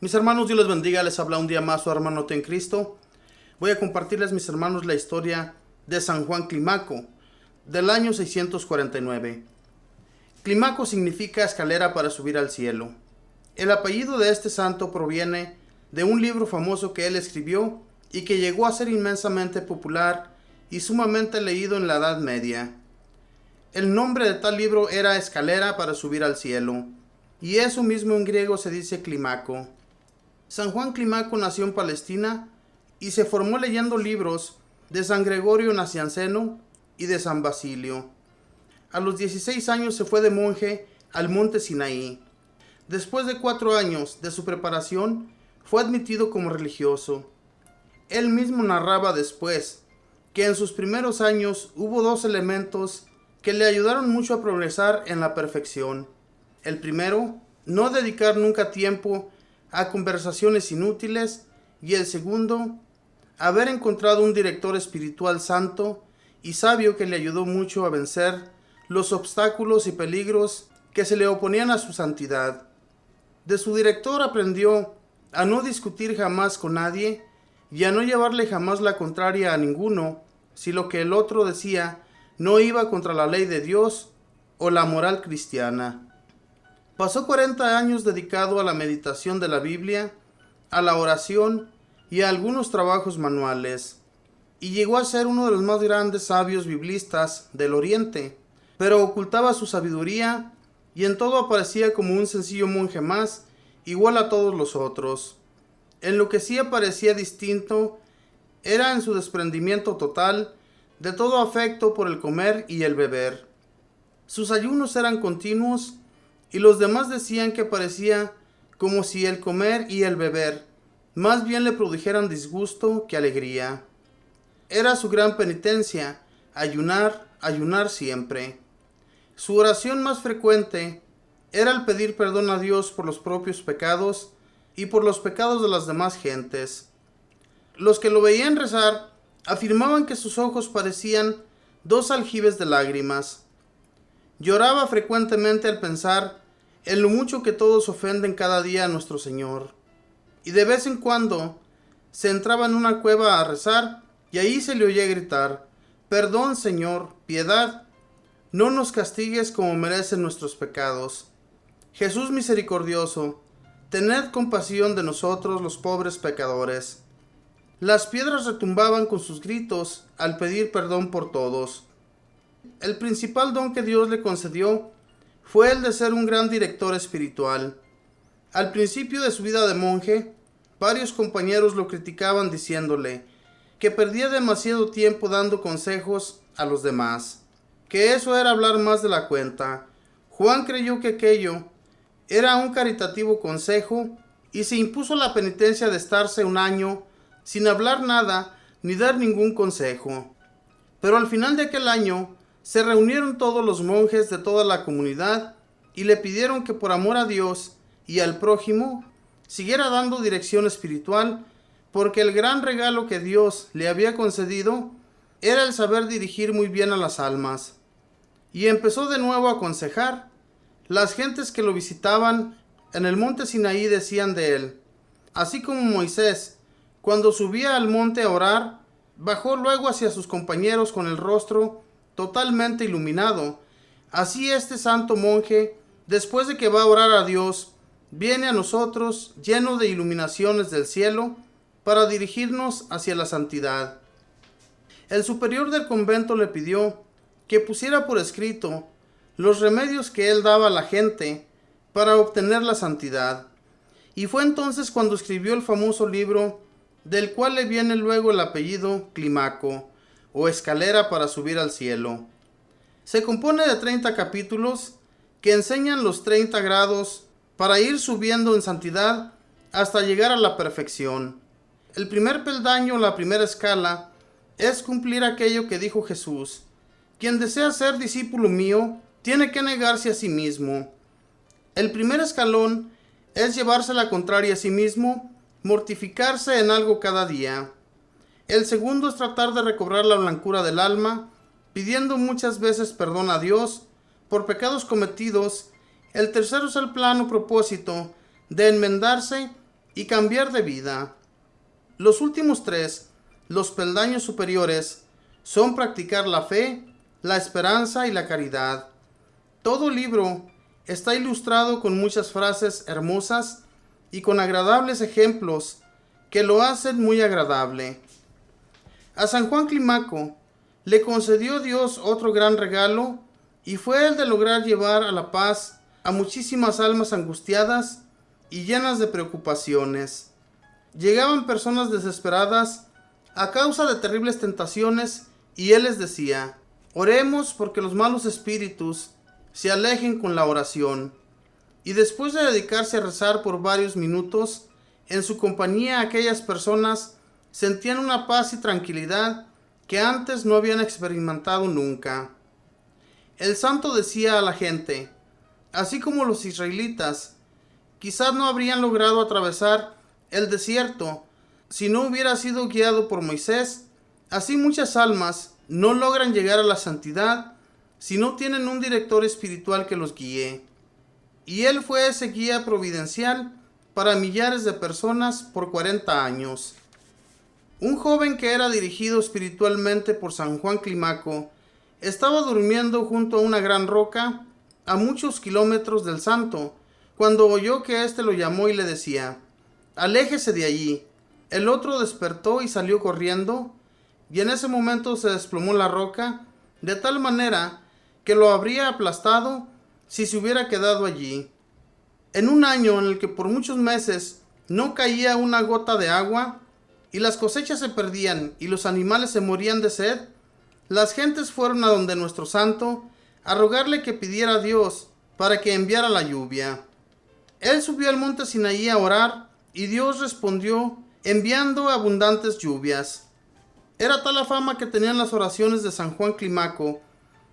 Mis hermanos, Dios les bendiga, les habla un día más su hermano en Cristo. Voy a compartirles, mis hermanos, la historia de San Juan Clímaco, del año 649. Clímaco significa escalera para subir al cielo. El apellido de este santo proviene de un libro famoso que él escribió y que llegó a ser inmensamente popular y sumamente leído en la Edad Media. El nombre de tal libro era Escalera para subir al cielo, y eso mismo en griego se dice Clímaco. San Juan Clímaco nació en Palestina y se formó leyendo libros de San Gregorio Nacianceno y de San Basilio. A los 16 años se fue de monje al monte Sinaí. Después de 4 años de su preparación, fue admitido como religioso. Él mismo narraba después que en sus primeros años hubo 2 elementos que le ayudaron mucho a progresar en la perfección. El primero, no dedicar nunca tiempo a conversaciones inútiles, y el segundo, haber encontrado un director espiritual santo y sabio que le ayudó mucho a vencer los obstáculos y peligros que se le oponían a su santidad. De su director aprendió a no discutir jamás con nadie y a no llevarle jamás la contraria a ninguno, si lo que el otro decía no iba contra la ley de Dios o la moral cristiana. Pasó 40 años dedicado a la meditación de la Biblia, a la oración y a algunos trabajos manuales, y llegó a ser uno de los más grandes sabios biblistas del Oriente, pero ocultaba su sabiduría y en todo aparecía como un sencillo monje más, igual a todos los otros. En lo que sí aparecía distinto era en su desprendimiento total de todo afecto por el comer y el beber. Sus ayunos eran continuos y los demás decían que parecía como si el comer y el beber más bien le produjeran disgusto que alegría. Era su gran penitencia ayunar siempre. Su oración más frecuente era el pedir perdón a Dios por los propios pecados y por los pecados de las demás gentes. Los que lo veían rezar afirmaban que sus ojos parecían 2 aljibes de lágrimas. Lloraba frecuentemente al pensar en lo mucho que todos ofenden cada día a nuestro Señor. Y de vez en cuando se entraba en una cueva a rezar y ahí se le oía gritar: «Perdón, Señor, piedad, no nos castigues como merecen nuestros pecados. Jesús misericordioso, tened compasión de nosotros los pobres pecadores». Las piedras retumbaban con sus gritos al pedir perdón por todos. El principal don que Dios le concedió fue el de ser un gran director espiritual. Al principio de su vida de monje, varios compañeros lo criticaban diciéndole que perdía demasiado tiempo dando consejos a los demás, que eso era hablar más de la cuenta. Juan creyó que aquello era un caritativo consejo y se impuso la penitencia de estarse 1 año sin hablar nada ni dar ningún consejo. Pero al final de aquel año se reunieron todos los monjes de toda la comunidad y le pidieron que por amor a Dios y al prójimo siguiera dando dirección espiritual, porque el gran regalo que Dios le había concedido era el saber dirigir muy bien a las almas. Y empezó de nuevo a aconsejar. Las gentes que lo visitaban en el monte Sinaí decían de él: así como Moisés, cuando subía al monte a orar, bajó luego hacia sus compañeros con el rostro totalmente iluminado, así este santo monje, después de que va a orar a Dios, viene a nosotros lleno de iluminaciones del cielo para dirigirnos hacia la santidad. El superior del convento le pidió que pusiera por escrito los remedios que él daba a la gente para obtener la santidad, y fue entonces cuando escribió el famoso libro del cual le viene luego el apellido Clímaco, o Escalera para subir al cielo. Se compone de 30 capítulos que enseñan los 30 grados para ir subiendo en santidad hasta llegar a la perfección. El primer peldaño, la primera escala, es cumplir aquello que dijo Jesús: quien desea ser discípulo mío, tiene que negarse a sí mismo. El primer escalón es llevarse la contraria a sí mismo, mortificarse en algo cada día. El segundo es tratar de recobrar la blancura del alma, pidiendo muchas veces perdón a Dios por pecados cometidos. El tercero es el plano propósito de enmendarse y cambiar de vida. Los últimos tres, los peldaños superiores, son practicar la fe, la esperanza y la caridad. Todo libro está ilustrado con muchas frases hermosas y con agradables ejemplos que lo hacen muy agradable. A San Juan Climaco le concedió Dios otro gran regalo, y fue el de lograr llevar a la paz a muchísimas almas angustiadas y llenas de preocupaciones. Llegaban personas desesperadas a causa de terribles tentaciones, y él les decía: oremos porque los malos espíritus se alejen con la oración. Y después de dedicarse a rezar por varios minutos, en su compañía aquellas personas sentían una paz y tranquilidad que antes no habían experimentado nunca. El santo decía a la gente: así como los israelitas quizás no habrían logrado atravesar el desierto si no hubiera sido guiado por Moisés, así muchas almas no logran llegar a la santidad si no tienen un director espiritual que los guíe. Y él fue ese guía providencial para millares de personas por 40 años. Un joven que era dirigido espiritualmente por San Juan Climaco estaba durmiendo junto a una gran roca a muchos kilómetros del santo, cuando oyó que éste lo llamó y le decía: aléjese de allí. El otro despertó y salió corriendo, y en ese momento se desplomó la roca de tal manera que lo habría aplastado si se hubiera quedado allí. En un año en el que por muchos meses no caía una gota de agua, y las cosechas se perdían y los animales se morían de sed, las gentes fueron a donde nuestro santo a rogarle que pidiera a Dios para que enviara la lluvia. Él subió al monte Sinaí a orar, y Dios respondió enviando abundantes lluvias. Era tal la fama que tenían las oraciones de San Juan Climaco,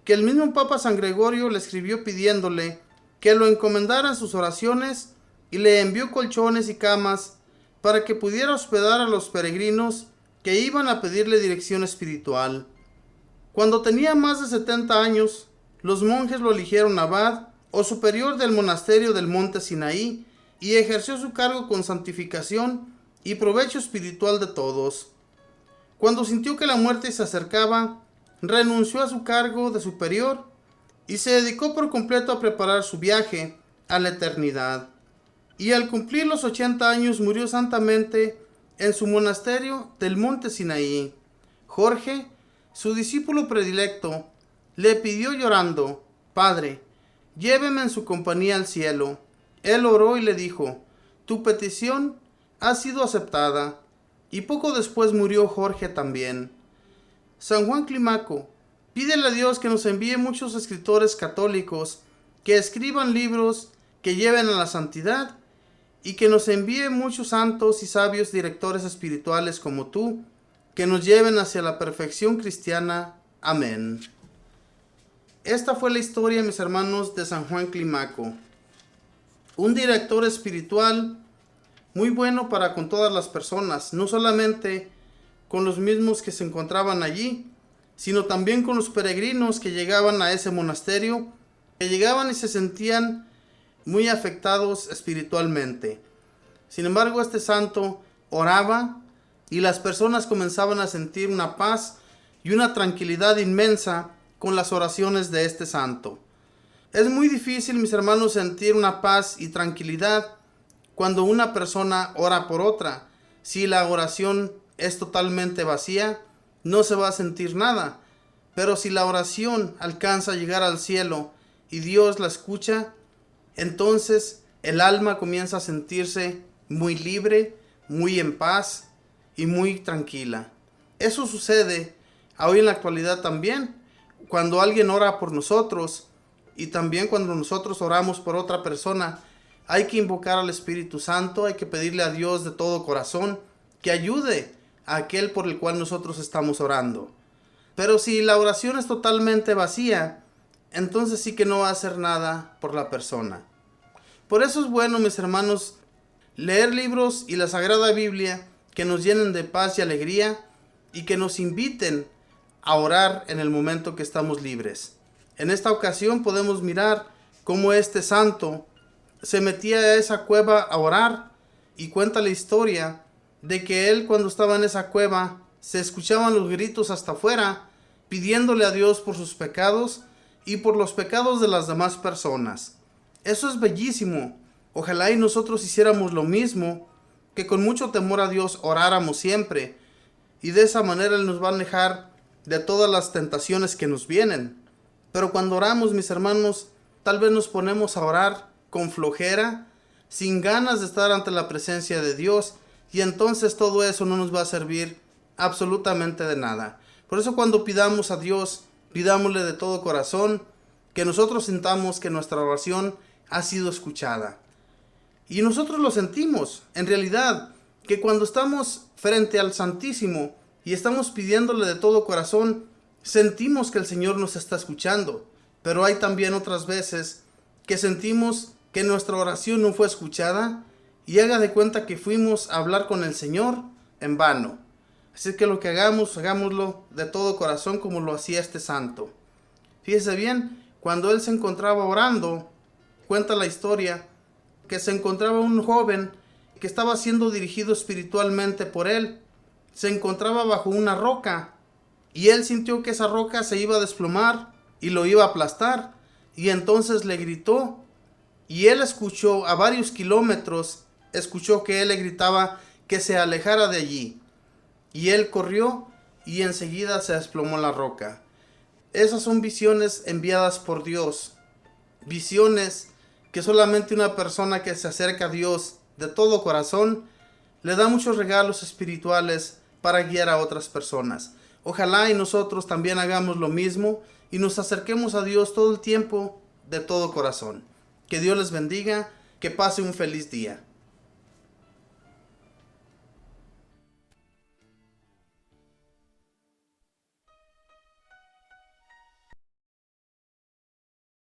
que el mismo Papa San Gregorio le escribió pidiéndole que lo encomendara en sus oraciones, y le envió colchones y camas para que pudiera hospedar a los peregrinos que iban a pedirle dirección espiritual. Cuando tenía más de 70 años, los monjes lo eligieron abad o superior del monasterio del monte Sinaí, y ejerció su cargo con santificación y provecho espiritual de todos. Cuando sintió que la muerte se acercaba, renunció a su cargo de superior y se dedicó por completo a preparar su viaje a la eternidad. Y al cumplir los 80 años murió santamente en su monasterio del monte Sinaí. Jorge, su discípulo predilecto, le pidió llorando: Padre, lléveme en su compañía al cielo. Él oró y le dijo: tu petición ha sido aceptada. Y poco después murió Jorge también. San Juan Climaco, pídele a Dios que nos envíe muchos escritores católicos que escriban libros que lleven a la santidad, y que nos envíe muchos santos y sabios directores espirituales como tú, que nos lleven hacia la perfección cristiana. Amén. Esta fue la historia, mis hermanos, de San Juan Climaco. Un director espiritual muy bueno para con todas las personas, no solamente con los mismos que se encontraban allí, sino también con los peregrinos que llegaban a ese monasterio, que llegaban y se sentían muy afectados espiritualmente. Sin embargo, este santo oraba y las personas comenzaban a sentir una paz y una tranquilidad inmensa con las oraciones de este santo. Es muy difícil, mis hermanos, sentir una paz y tranquilidad cuando una persona ora por otra. Si la oración es totalmente vacía, no se va a sentir nada. Pero si la oración alcanza a llegar al cielo y Dios la escucha, entonces el alma comienza a sentirse muy libre, muy en paz y muy tranquila. Eso sucede hoy en la actualidad también, cuando alguien ora por nosotros, y también cuando nosotros oramos por otra persona. Hay que invocar al Espíritu Santo, hay que pedirle a Dios de todo corazón que ayude a aquel por el cual nosotros estamos orando. Pero si la oración es totalmente vacía, entonces sí que no va a hacer nada por la persona. Por eso es bueno, mis hermanos, leer libros y la Sagrada Biblia que nos llenen de paz y alegría, y que nos inviten a orar en el momento que estamos libres. En esta ocasión podemos mirar cómo este santo se metía a esa cueva a orar, y cuenta la historia de que él, cuando estaba en esa cueva, se escuchaban los gritos hasta afuera, pidiéndole a Dios por sus pecados y por los pecados de las demás personas. Eso es bellísimo. Ojalá y nosotros hiciéramos lo mismo, que con mucho temor a Dios oráramos siempre, y de esa manera Él nos va a alejar de todas las tentaciones que nos vienen. Pero cuando oramos, mis hermanos, tal vez nos ponemos a orar con flojera, sin ganas de estar ante la presencia de Dios, y entonces todo eso no nos va a servir absolutamente de nada. Por eso cuando pidamos a Dios, pidámosle de todo corazón, que nosotros sintamos que nuestra oración ha sido escuchada. Y nosotros lo sentimos, en realidad, que cuando estamos frente al Santísimo y estamos pidiéndole de todo corazón, sentimos que el Señor nos está escuchando. Pero hay también otras veces que sentimos que nuestra oración no fue escuchada y haga de cuenta que fuimos a hablar con el Señor en vano. Así que lo que hagamos, hagámoslo de todo corazón como lo hacía este santo. Fíjese bien, cuando él se encontraba orando, cuenta la historia que se encontraba un joven que estaba siendo dirigido espiritualmente por él. Se encontraba bajo una roca y él sintió que esa roca se iba a desplomar y lo iba a aplastar, y entonces le gritó, y él escuchó a varios kilómetros, escuchó que él le gritaba que se alejara de allí, y él corrió y enseguida se desplomó la roca. Esas son visiones enviadas por Dios, visiones que solamente una persona que se acerca a Dios de todo corazón le da muchos regalos espirituales para guiar a otras personas. Ojalá y nosotros también hagamos lo mismo y nos acerquemos a Dios todo el tiempo de todo corazón. Que Dios les bendiga, que pase un feliz día.